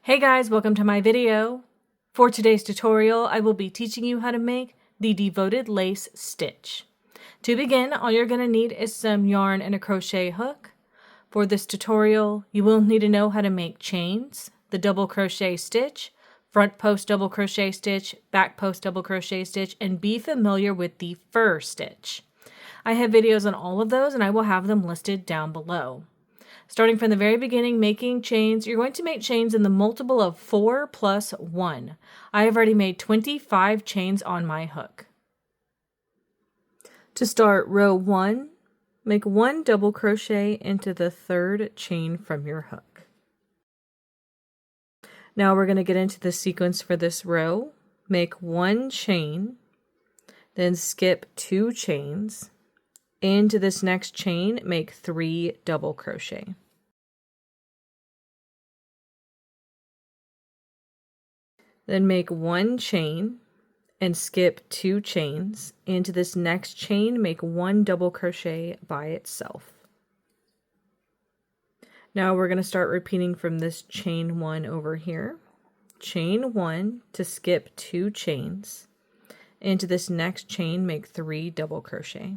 Hey guys, welcome to my video. For today's tutorial, I will be teaching you how to make the devoted lace stitch. To begin, all you're going to need is some yarn and a crochet hook. For this tutorial, you will need to know how to make chains, the double crochet stitch, front post double crochet stitch, back post double crochet stitch, and be familiar with the fur stitch. I have videos on all of those and I will have them listed down below. Starting from the very beginning, making chains, you're going to make chains in the multiple of 4 plus 1. I have already made 25 chains on my hook. To start row 1, make 1 double crochet into the 3rd chain from your hook. Now we're going to get into the sequence for this row. Make 1 chain, then skip 2 chains. Into this next chain, make 3 double crochet. Then make 1 chain and skip 2 chains. Into this next chain, make 1 double crochet by itself. Now we're going to start repeating from this chain 1 over here. Chain 1 to skip 2 chains. Into this next chain, make 3 double crochet.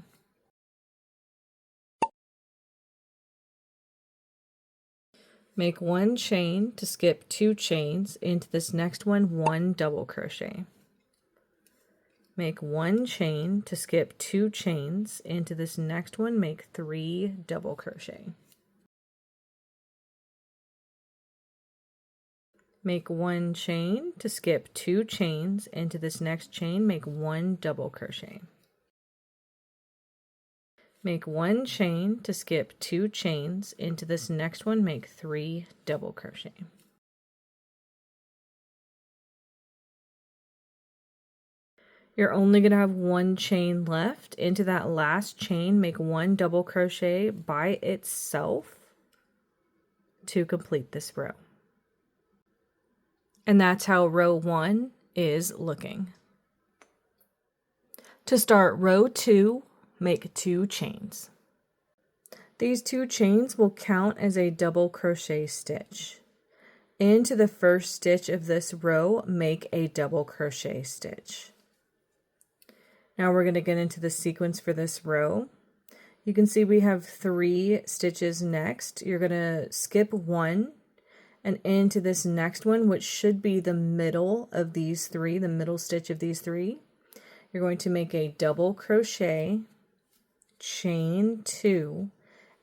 Make 1 chain to skip 2 chains. Into this next one, 1 double crochet. Make 1 chain to skip 2 chains. Into this next one, make 3 double crochet. Make 1 chain to skip 2 chains. Into this next chain, make 1 double crochet. Make 1 chain to skip 2 chains. Into this next one, make 3 double crochet. You're only going to have 1 chain left. Into that last chain, make 1 double crochet by itself to complete this row. And that's how row 1 is looking. To start row 2, make 2 chains. These 2 chains will count as a double crochet stitch. Into the first stitch of this row, make a double crochet stitch. Now we're going to get into the sequence for this row. You can see we have 3 stitches next. You're going to skip 1 and into this next one, which should be the middle of these 3, the middle stitch of these 3. You're going to make a double crochet, chain 2,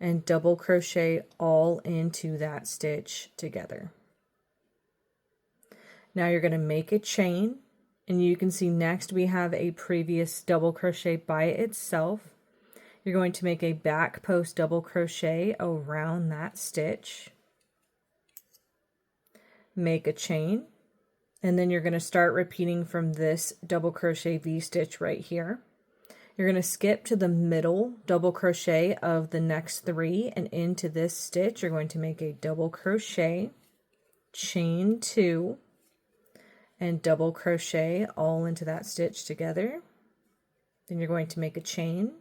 and double crochet all into that stitch together. Now you're going to make a chain, and you can see next we have a previous double crochet by itself. You're going to make a back post double crochet around that stitch, make a chain, and then you're going to start repeating from this double crochet V-stitch right here. You're going to skip to the middle double crochet of the next 3, and into this stitch you're going to make a double crochet, chain 2, and double crochet all into that stitch together. Then you're going to make a chain.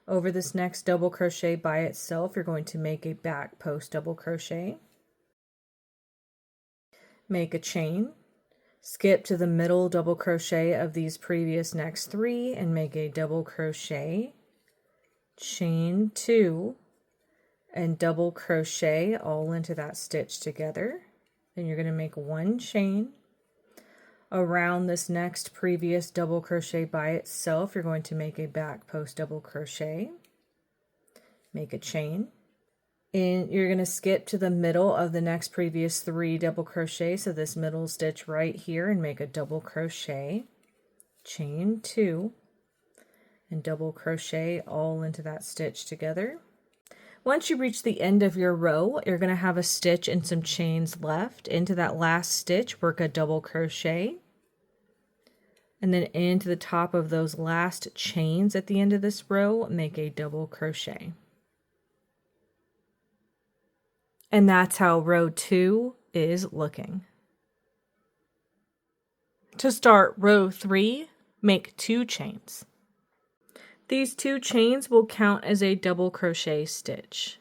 Over this next double crochet by itself, you're going to make a back post double crochet, make a chain, skip to the middle double crochet of these previous next 3 and make a double crochet, chain 2, and double crochet all into that stitch together. Then you're going to make 1 chain. Around this next previous double crochet by itself, you're going to make a back post double crochet, make a chain. And you're going to skip to the middle of the next previous 3 double crochet, so this middle stitch right here, and make a double crochet, chain 2, and double crochet all into that stitch together. Once you reach the end of your row, you're going to have a stitch and some chains left. Into that last stitch, work a double crochet, and then into the top of those last chains at the end of this row, make a double crochet. And that's how row 2 is looking. To start row 3, make 2 chains. These 2 chains will count as a double crochet stitch.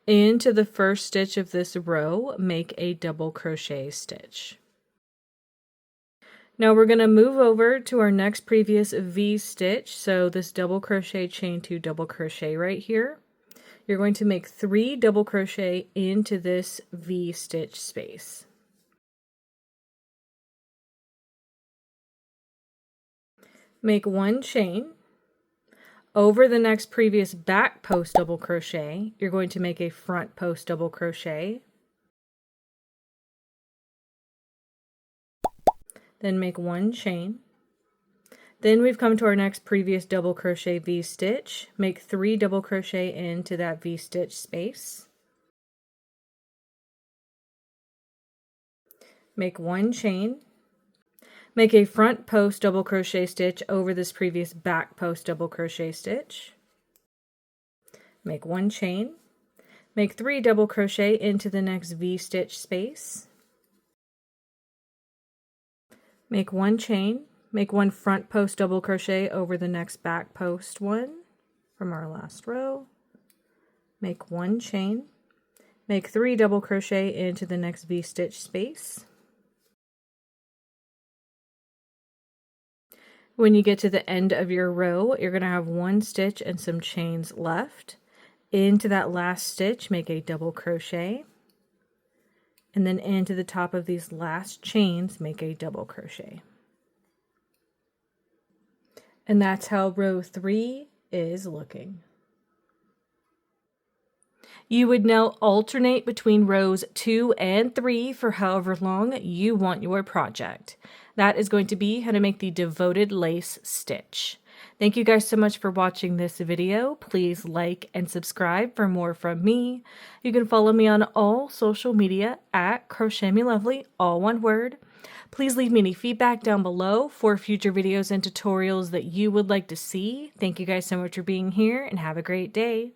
Into the first stitch of this row, make a double crochet stitch. Now we're going to move over to our next previous V stitch. So this double crochet, chain 2, double crochet right here. You're going to make 3 double crochet into this V stitch space. Make 1 chain. Over the next previous back post double crochet, you're going to make a front post double crochet. Then make 1 chain. Then we've come to our next previous double crochet V stitch. Make 3 double crochet into that V stitch space. Make 1 chain. Make a front post double crochet stitch over this previous back post double crochet stitch. Make 1 chain. Make 3 double crochet into the next V stitch space. Make 1 chain. Make 1 front post double crochet over the next back post one from our last row. Make 1 chain. Make 3 double crochet into the next V stitch space. When you get to the end of your row, you're going to have 1 stitch and some chains left. Into that last stitch, make a double crochet. And then into the top of these last chains, make a double crochet. And that's how row 3 is looking. You would now alternate between rows 2 and 3 for however long you want your project. That is going to be how to make the devoted lace stitch. Thank you guys so much for watching this video. Please like and subscribe for more from me. You can follow me on all social media at crochetmelovely, all one word. Please leave me any feedback down below for future videos and tutorials that you would like to see. Thank you guys so much for being here and have a great day.